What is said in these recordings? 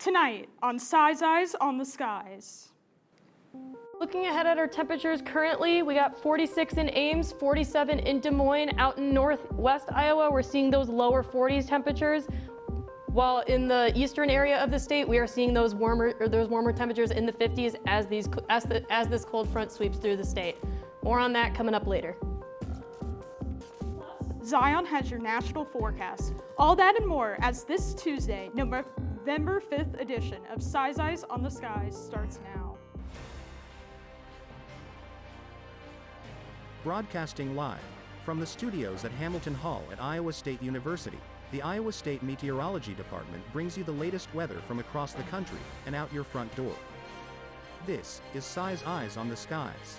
Tonight on Size Eyes on the Skies. Looking ahead at our temperatures currently, we got 46 in Ames, 47 in Des Moines. Out in northwest Iowa, we're seeing those lower 40s temperatures. While in the eastern area of the state, we are seeing those warmer temperatures in the 50s as this cold front sweeps through the state. More on that coming up later. Zion has your national forecast. All that and more as this Tuesday, November 5th edition of Size Eyes on the Skies starts now. Broadcasting live from the studios at Hamilton Hall at Iowa State University, the Iowa State Meteorology Department brings you the latest weather from across the country and out your front door. This is Size Eyes on the Skies.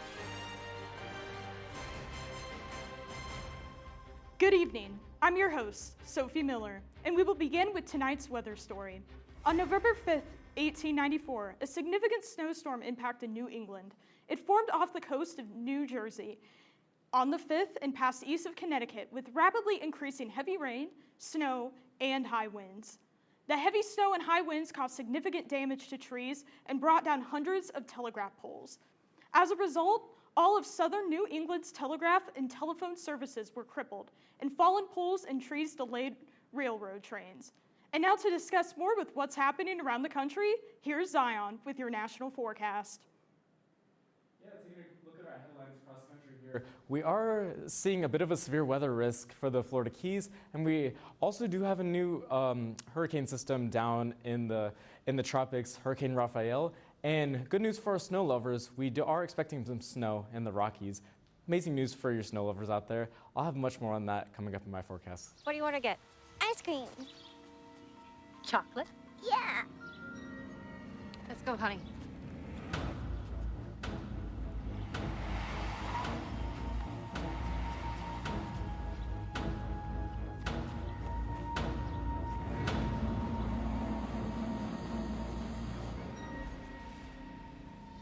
Good evening. I'm your host, Sophie Miller, and we will begin with tonight's weather story. On November 5th, 1894, a significant snowstorm impacted New England. It formed off the coast of New Jersey on the 5th and passed east of Connecticut with rapidly increasing heavy rain, snow, and high winds. The heavy snow and high winds caused significant damage to trees and brought down hundreds of telegraph poles. As a result, all of southern New England's telegraph and telephone services were crippled, and fallen poles and trees delayed railroad trains. And now to discuss more with what's happening around the country, here's Zion with your national forecast. Yeah, taking a look at our headlines across the country here. We are seeing a bit of a severe weather risk for the Florida Keys, and we also do have a new hurricane system down in the tropics, Hurricane Rafael. And good news for our snow lovers, we are expecting some snow in the Rockies. Amazing news for your snow lovers out there. I'll have much more on that coming up in my forecast. What do you want to get? Ice cream. Chocolate? Yeah. Let's go, honey.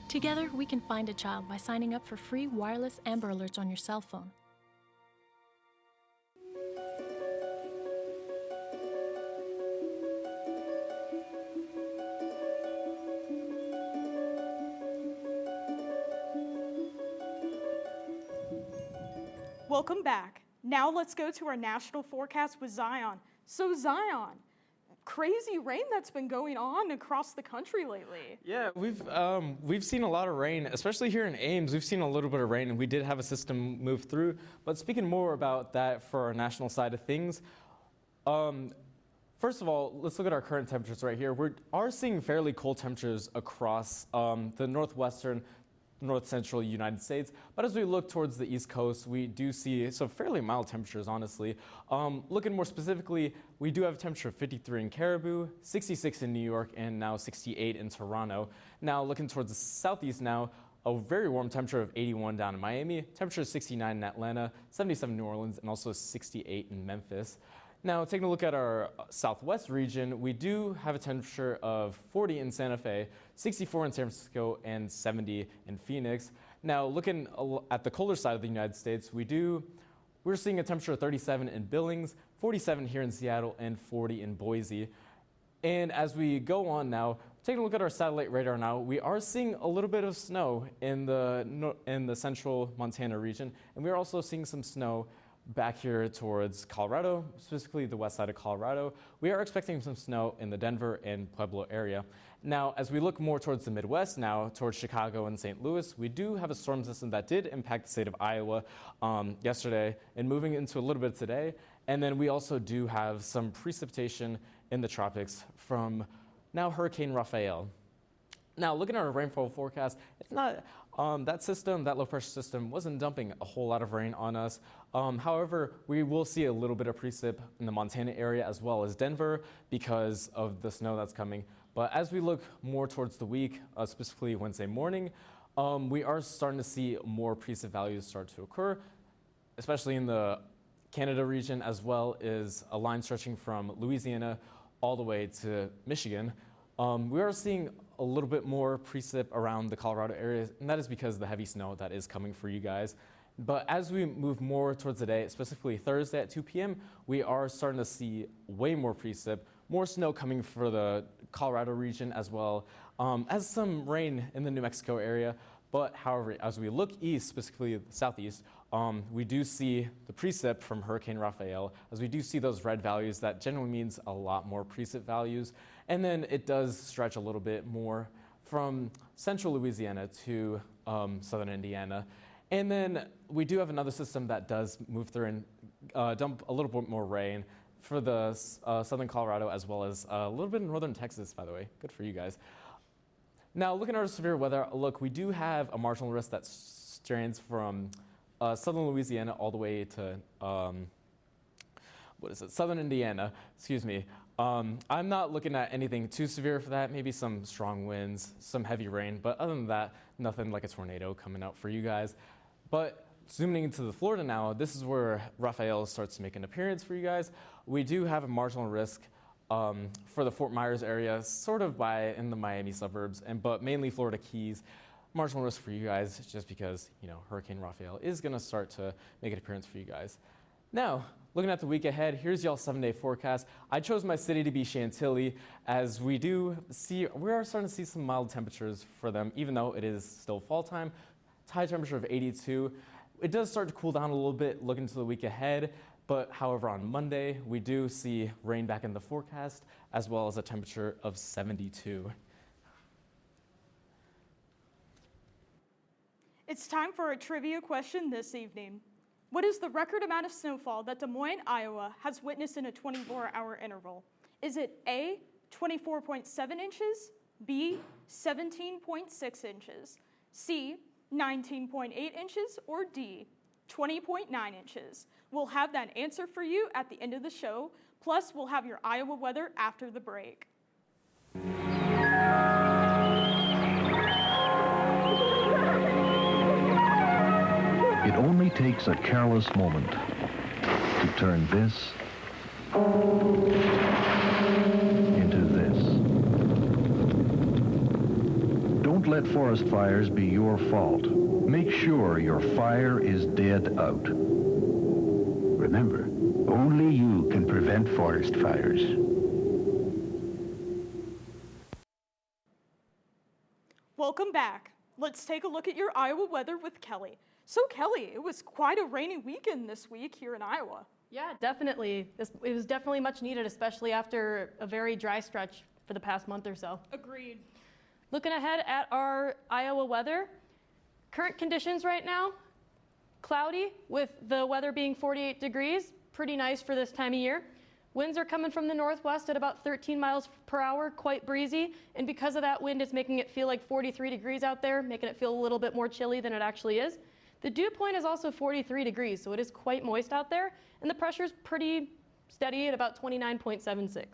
Together, we can find a child by signing up for free wireless Amber Alerts on your cell phone. Welcome back. Now let's go to our national forecast with Zion. So Zion, crazy rain that's been going on across the country lately. Yeah, we've seen a lot of rain, especially here in Ames. We've seen a little bit of rain, and we did have a system move through. But speaking more about that for our national side of things, first of all, let's look at our current temperatures right here. We are seeing fairly cold temperatures across the north central United States. But as we look towards the East Coast, we do see some fairly mild temperatures, honestly. Looking more specifically, we do have a temperature of 53 in Caribou, 66 in New York, and now 68 in Toronto. Now looking towards the southeast now, a very warm temperature of 81 down in Miami, temperature of 69 in Atlanta, 77 in New Orleans, and also 68 in Memphis. Now, taking a look at our southwest region, we do have a temperature of 40 in Santa Fe, 64 in San Francisco, and 70 in Phoenix. Now, looking at the colder side of the United States, we're seeing a temperature of 37 in Billings, 47 here in Seattle, and 40 in Boise. And as we go on now, taking a look at our satellite radar now, we are seeing a little bit of snow in the central Montana region, and we're also seeing some snow back here towards Colorado, specifically the west side of Colorado. We are expecting some snow in the Denver and Pueblo area. Now, as we look more towards the Midwest now, towards Chicago and St. Louis, we do have a storm system that did impact the state of Iowa yesterday and moving into a little bit today. And then we also do have some precipitation in the tropics from now Hurricane Rafael. Now, looking at our rainfall forecast, it's not that low pressure system wasn't dumping a whole lot of rain on us. However, we will see a little bit of precip in the Montana area as well as Denver because of the snow that's coming. But as we look more towards the week, specifically Wednesday morning, we are starting to see more precip values start to occur, especially in the Canada region, as well as a line stretching from Louisiana all the way to Michigan. We are seeing a little bit more precip around the Colorado area, and that is because of the heavy snow that is coming for you guys. But as we move more towards the day, specifically Thursday at 2 p.m., we are starting to see way more precip, more snow coming for the Colorado region, as well as some rain in the New Mexico area. But however, as we look east, specifically the southeast, we do see the precip from Hurricane Rafael, as we do see those red values. That generally means a lot more precip values. And then it does stretch a little bit more from central Louisiana to southern Indiana. And then we do have another system that does move through and dump a little bit more rain for the southern Colorado, as well as a little bit in northern Texas, by the way. Good for you guys. Now, looking at our severe weather, look, we do have a marginal risk that strains from southern Louisiana all the way to, southern Indiana, excuse me. I'm not looking at anything too severe for that, maybe some strong winds, some heavy rain, but other than that, nothing like a tornado coming out for you guys. But zooming into the Florida now, this is where Rafael starts to make an appearance for you guys. We do have a marginal risk for the Fort Myers area, sort of in the Miami suburbs, but mainly Florida Keys. Marginal risk for you guys, just because Hurricane Rafael is going to start to make an appearance for you guys. Now, looking at the week ahead, here's y'all's 7-day forecast. I chose my city to be Chantilly, as we are starting to see some mild temperatures for them, even though it is still fall time. High temperature of 82. It does start to cool down a little bit looking to the week ahead. But however, on Monday, we do see rain back in the forecast, as well as a temperature of 72. It's time for a trivia question this evening. What is the record amount of snowfall that Des Moines, Iowa has witnessed in a 24-hour interval? Is it A, 24.7 inches, B, 17.6 inches, C, 19.8 inches, or D, 20.9 inches? We'll have that answer for you at the end of the show. Plus, we'll have your Iowa weather after the break. It only takes a careless moment to turn this into this. Don't let forest fires be your fault. Make sure your fire is dead out. Remember, only you can prevent forest fires. Welcome back. Let's take a look at your Iowa weather with Kelly. So Kelly, it was quite a rainy weekend this week here in Iowa. Yeah, definitely. It was definitely much needed, especially after a very dry stretch for the past month or so. Agreed. Looking ahead at our Iowa weather, current conditions right now, cloudy with the weather being 48 degrees, pretty nice for this time of year. Winds are coming from the northwest at about 13 miles per hour, quite breezy, and because of that wind, it's making it feel like 43 degrees out there, making it feel a little bit more chilly than it actually is. The dew point is also 43 degrees, so it is quite moist out there, and the pressure's pretty steady at about 29.76.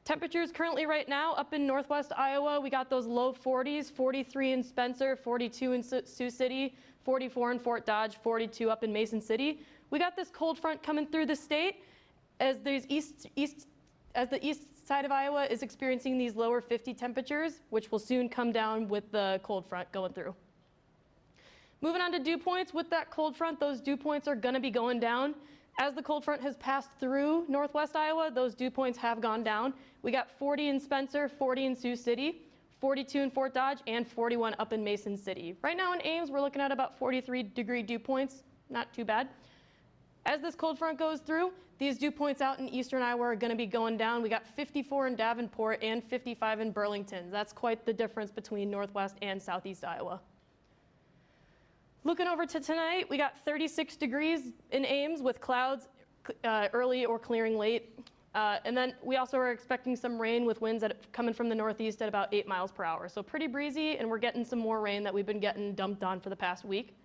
Temperatures currently right now up in northwest Iowa, we got those low 40s, 43 in Spencer, 42 in Sioux City, 44 in Fort Dodge, 42 up in Mason City. We got this cold front coming through the state as the east side of Iowa is experiencing these lower 50 temperatures, which will soon come down with the cold front going through. Moving on to dew points, with that cold front, those dew points are going to be going down. As the cold front has passed through northwest Iowa, those dew points have gone down. We got 40 in Spencer, 40 in Sioux City, 42 in Fort Dodge, and 41 up in Mason City. Right now in Ames, we're looking at about 43-degree dew points, not too bad. As this cold front goes through, these dew points out in eastern Iowa are going to be going down. We got 54 in Davenport and 55 in Burlington. That's quite the difference between northwest and southeast Iowa. Looking over to tonight, we got 36 degrees in Ames with clouds early or clearing late. And then we also are expecting some rain with winds coming from the northeast at about 8 miles per hour. So pretty breezy, and we're getting some more rain that we've been getting dumped on for the past week.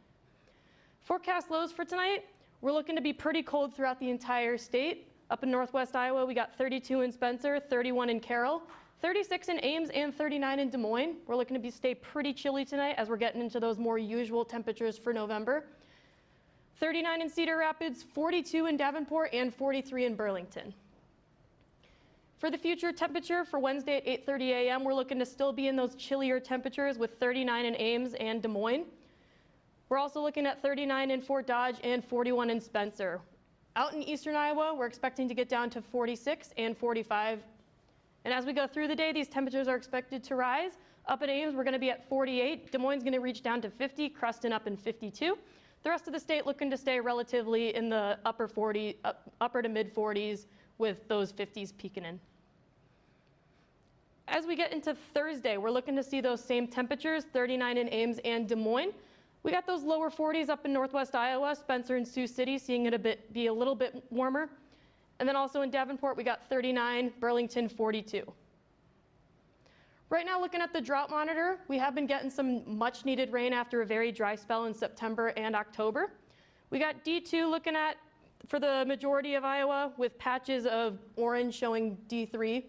Forecast lows for tonight, we're looking to be pretty cold throughout the entire state. Up in northwest Iowa, we got 32 in Spencer, 31 in Carroll, 36 in Ames, and 39 in Des Moines. We're looking to stay pretty chilly tonight as we're getting into those more usual temperatures for November. 39 in Cedar Rapids, 42 in Davenport, and 43 in Burlington. For the future temperature for Wednesday at 8:30 a.m., we're looking to still be in those chillier temperatures with 39 in Ames and Des Moines. We're also looking at 39 in Fort Dodge and 41 in Spencer. Out in eastern Iowa, we're expecting to get down to 46 and 45. And as we go through the day, these temperatures are expected to rise. Up at Ames, we're going to be at 48. Des Moines is going to reach down to 50, Creston up in 52. The rest of the state looking to stay relatively in the upper to mid 40s with those 50s peaking in. As we get into Thursday, we're looking to see those same temperatures, 39 in Ames and Des Moines. We got those lower 40s up in northwest Iowa, Spencer and Sioux City, seeing it be a little bit warmer. And then also in Davenport, we got 39, Burlington 42. Right now, looking at the drought monitor, we have been getting some much needed rain after a very dry spell in September and October. We got D2 looking at for the majority of Iowa with patches of orange showing D3.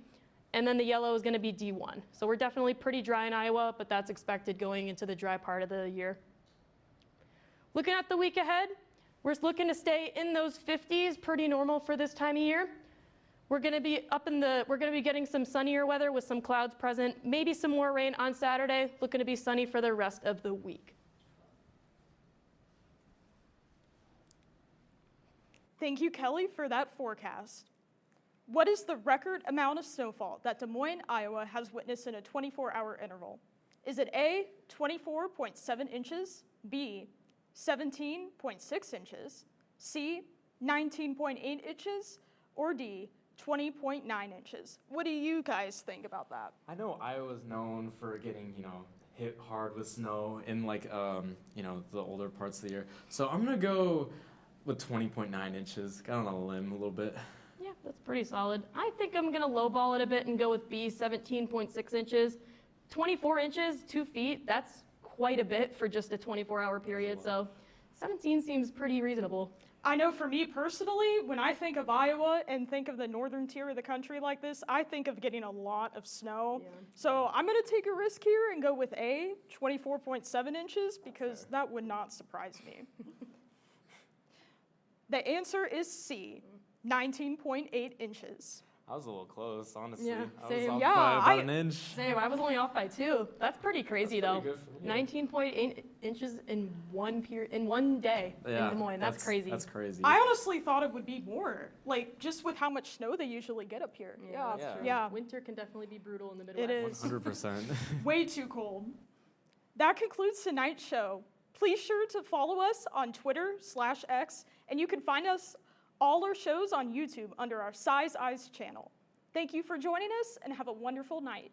And then the yellow is going to be D1. So we're definitely pretty dry in Iowa, but that's expected going into the dry part of the year. Looking at the week ahead, we're looking to stay in those 50s, pretty normal for this time of year. We're going to be getting some sunnier weather with some clouds present, maybe some more rain on Saturday, looking to be sunny for the rest of the week. Thank you, Kelly, for that forecast. What is the record amount of snowfall that Des Moines, Iowa has witnessed in a 24-hour interval? Is it A, 24.7 inches, B, 17.6 inches, C, 19.8 inches, or D, 20.9 inches? What do you guys think about that? I know Iowa's known for getting, hit hard with snow in the older parts of the year. So I'm gonna go with 20.9 inches. Got on a limb a little bit. Yeah, that's pretty solid. I think I'm going to lowball it a bit and go with B, 17.6 inches. 24 inches, 2 feet, that's quite a bit for just a 24-hour period, so 17 seems pretty reasonable. I know for me personally, when I think of Iowa and think of the northern tier of the country like this, I think of getting a lot of snow. Yeah. So I'm going to take a risk here and go with A, 24.7 inches, because that would not surprise me. The answer is C. 19.8 inches. I was a little close, honestly. Yeah, I same. was off by about an inch. Same, I was only off by 2. That's pretty crazy, though. Good for me. 19.8 inches in one day in Des Moines. That's crazy. That's crazy. I honestly thought it would be more, like just with how much snow they usually get up here. Yeah. Winter can definitely be brutal in the Midwest. It is. 100%. Way too cold. That concludes tonight's show. Please sure to follow us on Twitter/X, and you can find us all our shows on YouTube under our Size Eyes channel. Thank you for joining us, and have a wonderful night.